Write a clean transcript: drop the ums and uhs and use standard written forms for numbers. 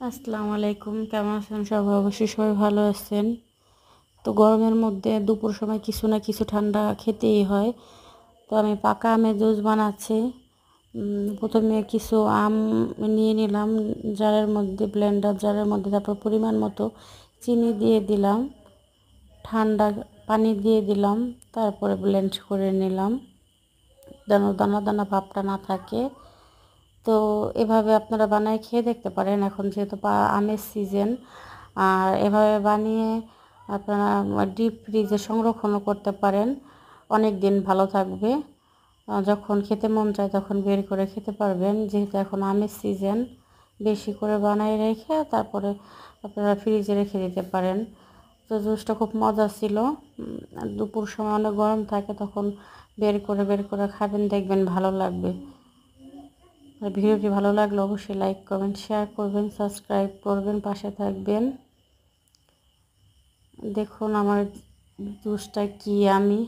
আসসালামু আলাইকুম, কেমন আছেন সবাই? অবশ্যই সবাই ভালো আছেন। তো গরমের মধ্যে দুপুর সময় কিছু না কিছু ঠান্ডা খেতেই হয়। তো আমি পাকা আমের জুস বানাচ্ছি। প্রথমে কিছু আম নিয়ে নিলাম ব্লেন্ডার জারের মধ্যে, তারপর পরিমাণ মতো চিনি দিয়ে দিলাম, ঠান্ডা পানি দিয়ে দিলাম, তারপরে ব্লেন্ড করে নিলাম যেন দানা দানা ভাবটা না থাকে। তো এভাবে আপনারা বানায় খেয়ে দেখতে পারেন, এখন যেহেতু আমের সিজন। আর এভাবে বানিয়ে আপনারা ডিপ ফ্রিজে সংরক্ষণও করতে পারেন, অনেক দিন ভালো থাকবে। যখন খেতে মন চায় তখন বের করে খেতে পারবেন, যেহেতু এখন আমের সিজন। বেশি করে বানায় রেখে তারপরে আপনারা ফ্রিজে রেখে দিতে পারেন। তো জুসটা খুব মজা ছিল। দুপুর সময় অনেক গরম থাকে, তখন বের করে খাবেন, দেখবেন ভালো লাগবে। আর ভিডিওটি ভালো লাগলে অবশ্যই লাইক করবেন, শেয়ার করবেন, সাবস্ক্রাইব করবেন, পাশে থাকবেন। দেখুন আমার জুসটা কি আমি